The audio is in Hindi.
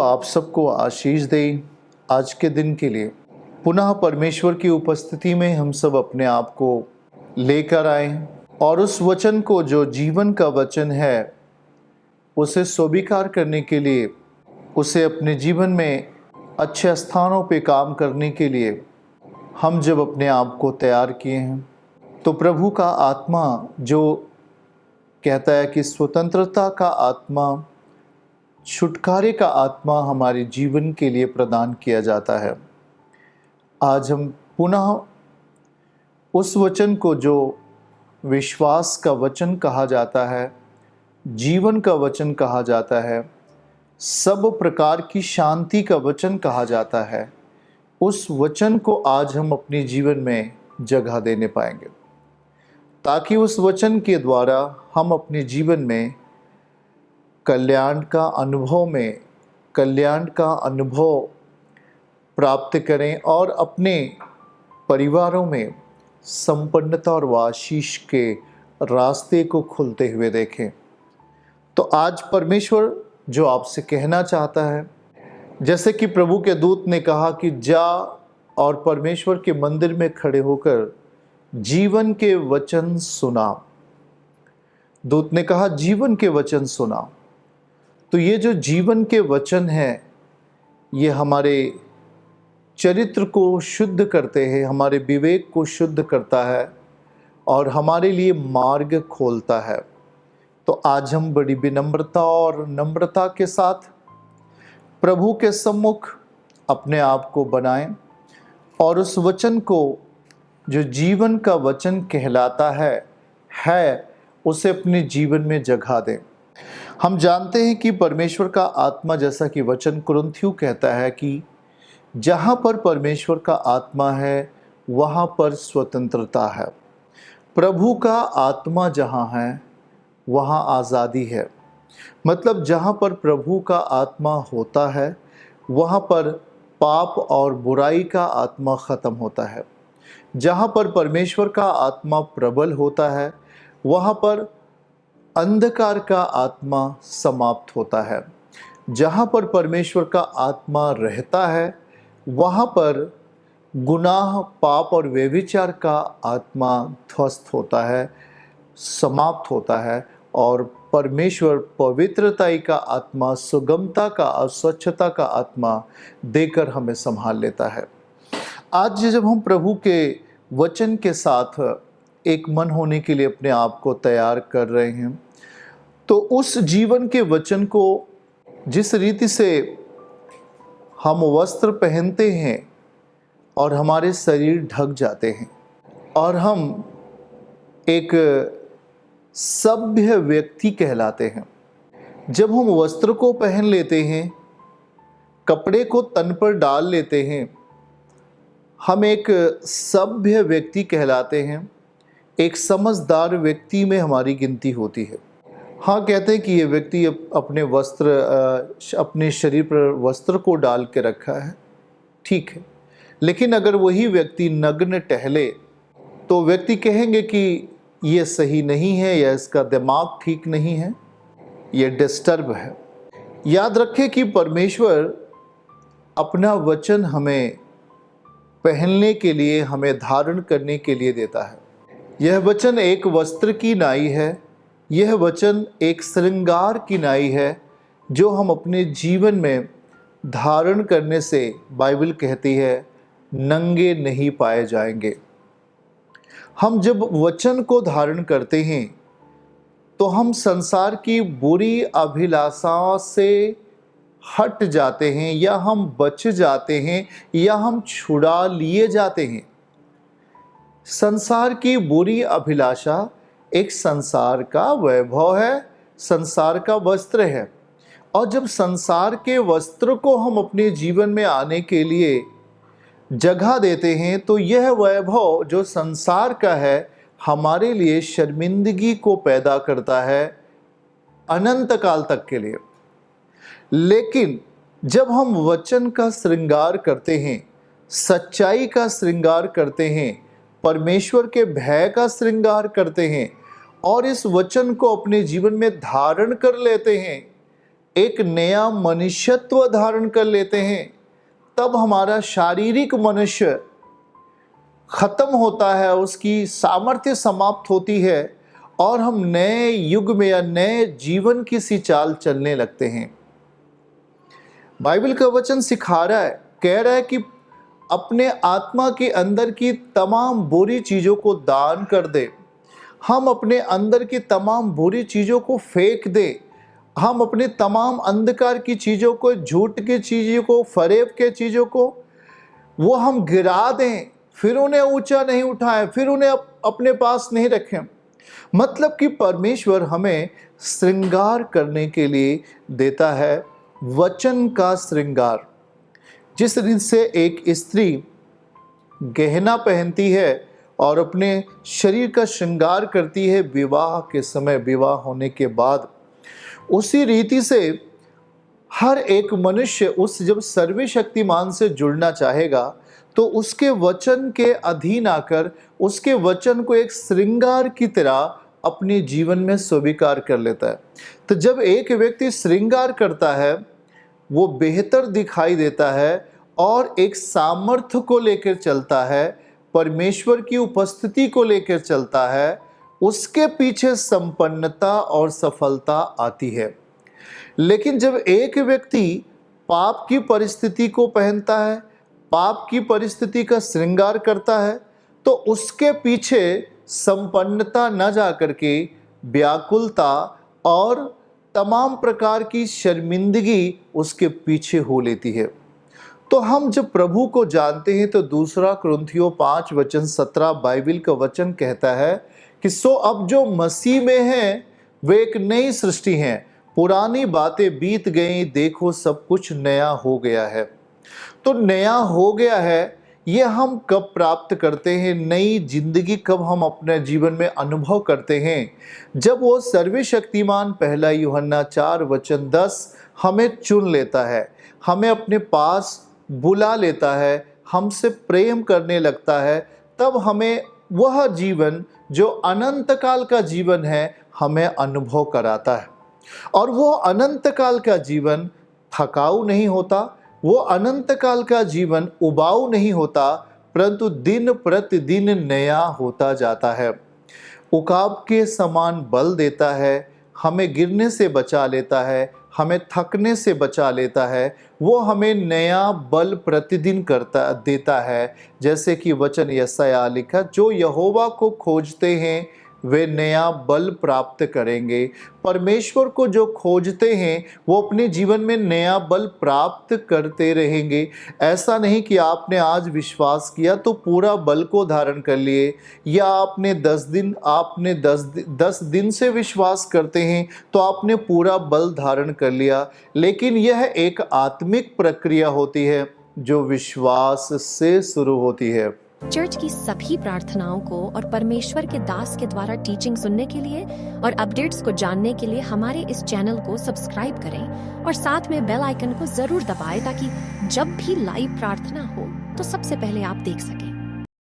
आप सबको आशीष दे। आज के दिन के लिए पुनः परमेश्वर की उपस्थिति में हम सब अपने आप को लेकर आए और उस वचन को जो जीवन का वचन है उसे स्वीकार करने के लिए, उसे अपने जीवन में अच्छे स्थानों पे काम करने के लिए हम जब अपने आप को तैयार किए हैं तो प्रभु का आत्मा जो कहता है कि स्वतंत्रता का आत्मा, छुटकारे का आत्मा हमारे जीवन के लिए प्रदान किया जाता है। आज हम पुनः उस वचन को जो विश्वास का वचन कहा जाता है, जीवन का वचन कहा जाता है, सब प्रकार की शांति का वचन कहा जाता है, उस वचन को आज हम अपने जीवन में जगह देने पाएंगे, ताकि उस वचन के द्वारा हम अपने जीवन में कल्याण का अनुभव प्राप्त करें और अपने परिवारों में संपन्नता और आशीष के रास्ते को खुलते हुए देखें। तो आज परमेश्वर जो आपसे कहना चाहता है, जैसे कि प्रभु के दूत ने कहा कि जा और परमेश्वर के मंदिर में खड़े होकर जीवन के वचन सुना। दूत ने कहा जीवन के वचन सुना। तो ये जो जीवन के वचन है ये हमारे चरित्र को शुद्ध करते हैं, हमारे विवेक को शुद्ध करता है और हमारे लिए मार्ग खोलता है। तो आज हम बड़ी विनम्रता और नम्रता के साथ प्रभु के सम्मुख अपने आप को बनाएं और उस वचन को जो जीवन का वचन कहलाता है उसे अपने जीवन में जगह दें। हम जानते हैं कि परमेश्वर का आत्मा, जैसा कि वचन कुरिन्थियों कहता है कि जहाँ पर परमेश्वर का आत्मा है वहाँ पर स्वतंत्रता है। प्रभु का आत्मा जहाँ है वहाँ आज़ादी है। मतलब जहाँ पर प्रभु का आत्मा होता है वहाँ पर पाप और बुराई का आत्मा ख़त्म होता है। जहाँ पर परमेश्वर का आत्मा प्रबल होता है वहाँ पर अंधकार का आत्मा समाप्त होता है। जहाँ पर परमेश्वर का आत्मा रहता है वहाँ पर गुनाह, पाप और व्यभिचार का आत्मा ध्वस्त होता है, समाप्त होता है और परमेश्वर पवित्रताई का आत्मा, सुगमता का और स्वच्छता का आत्मा देकर हमें संभाल लेता है। आज जब हम प्रभु के वचन के साथ एक मन होने के लिए अपने आप को तैयार कर रहे हैं, तो उस जीवन के वचन को जिस रीति से हम वस्त्र पहनते हैं और हमारे शरीर ढक जाते हैं और हम एक सभ्य व्यक्ति कहलाते हैं, जब हम वस्त्र को पहन लेते हैं, कपड़े को तन पर डाल लेते हैं, हम एक सभ्य व्यक्ति कहलाते हैं। एक समझदार व्यक्ति में हमारी गिनती होती है। हाँ, कहते हैं कि ये व्यक्ति अपने शरीर पर वस्त्र को डाल के रखा है, ठीक है, लेकिन अगर वही व्यक्ति नग्न टहले तो व्यक्ति कहेंगे कि ये सही नहीं है या इसका दिमाग ठीक नहीं है, ये डिस्टर्ब है। याद रखें कि परमेश्वर अपना वचन हमें पहनने के लिए, हमें धारण करने के लिए देता है। यह वचन एक वस्त्र की नाई है, यह वचन एक श्रृंगार की नाई है जो हम अपने जीवन में धारण करने से, बाइबल कहती है, नंगे नहीं पाए जाएंगे। हम जब वचन को धारण करते हैं तो हम संसार की बुरी अभिलाषाओं से हट जाते हैं या हम बच जाते हैं या हम छुड़ा लिए जाते हैं। संसार की बुरी अभिलाषा एक संसार का वैभव है, संसार का वस्त्र है, और जब संसार के वस्त्र को हम अपने जीवन में आने के लिए जगह देते हैं तो यह वैभव जो संसार का है हमारे लिए शर्मिंदगी को पैदा करता है अनंत काल तक के लिए। लेकिन जब हम वचन का श्रृंगार करते हैं, सच्चाई का श्रृंगार करते हैं, परमेश्वर के भय का श्रृंगार करते हैं और इस वचन को अपने जीवन में धारण कर लेते हैं, एक नया मनुष्यत्व धारण कर लेते हैं, तब हमारा शारीरिक मनुष्य खत्म होता है, उसकी सामर्थ्य समाप्त होती है और हम नए युग में या नए जीवन की सी चाल चलने लगते हैं। बाइबल का वचन सिखा रहा है, कह रहा है कि अपने आत्मा के अंदर की तमाम बुरी चीज़ों को दान कर दे। हम अपने अंदर की तमाम बुरी चीज़ों को फेंक दें। हम अपने तमाम अंधकार की चीज़ों को, झूठ की चीज़ों को, फरेब के चीज़ों को वो हम गिरा दें, फिर उन्हें ऊंचा नहीं उठाएं, फिर उन्हें अपने पास नहीं रखें। मतलब कि परमेश्वर हमें श्रृंगार करने के लिए देता है, वचन का श्रृंगार। जिस रीत से एक स्त्री गहना पहनती है और अपने शरीर का श्रृंगार करती है विवाह के समय, विवाह होने के बाद, उसी रीति से हर एक मनुष्य उस जब सर्वशक्तिमान से जुड़ना चाहेगा तो उसके वचन के अधीन आकर उसके वचन को एक श्रृंगार की तरह अपने जीवन में स्वीकार कर लेता है। तो जब एक व्यक्ति श्रृंगार करता है, वो बेहतर दिखाई देता है और एक सामर्थ्य को लेकर चलता है, परमेश्वर की उपस्थिति को लेकर चलता है, उसके पीछे संपन्नता और सफलता आती है। लेकिन जब एक व्यक्ति पाप की परिस्थिति को पहनता है, पाप की परिस्थिति का श्रृंगार करता है, तो उसके पीछे संपन्नता न जाकर के व्याकुलता और तमाम प्रकार की शर्मिंदगी उसके पीछे हो लेती है। तो हम जब प्रभु को जानते हैं तो 2 कुरिन्थियों 5:17 बाइबल का वचन कहता है कि सो अब जो मसीह में हैं वे एक नई सृष्टि हैं, पुरानी बातें बीत गई, देखो सब कुछ नया हो गया है। तो नया हो गया है, ये हम कब प्राप्त करते हैं? नई जिंदगी कब हम अपने जीवन में अनुभव करते हैं? जब वो सर्वशक्तिमान 1 यूहन्ना 4:10 हमें चुन लेता है, हमें अपने पास बुला लेता है, हमसे प्रेम करने लगता है, तब हमें वह जीवन जो अनंत काल का जीवन है हमें अनुभव कराता है। और वो अनंत काल का जीवन थकाऊ नहीं होता, वो अनंत काल का जीवन उबाऊ नहीं होता, परंतु दिन प्रतिदिन नया होता जाता है। उकाब के समान बल देता है, हमें गिरने से बचा लेता है, हमें थकने से बचा लेता है, वो हमें नया बल प्रतिदिन देता है। जैसे कि वचन यशायाह लिखा, जो यहोवा को खोजते हैं वे नया बल प्राप्त करेंगे। परमेश्वर को जो खोजते हैं वो अपने जीवन में नया बल प्राप्त करते रहेंगे। ऐसा नहीं कि आपने आज विश्वास किया तो पूरा बल को धारण कर लिए, या आपने 10 दिन से विश्वास करते हैं तो आपने पूरा बल धारण कर लिया। लेकिन यह एक आत्मिक प्रक्रिया होती है जो विश्वास से शुरू होती है। चर्च की सभी प्रार्थनाओं को और परमेश्वर के दास के द्वारा टीचिंग सुनने के लिए और अपडेट्स को जानने के लिए हमारे इस चैनल को सब्सक्राइब करें और साथ में बेल आइकन को जरूर दबाएं ताकि जब भी लाइव प्रार्थना हो तो सबसे पहले आप देख सकें।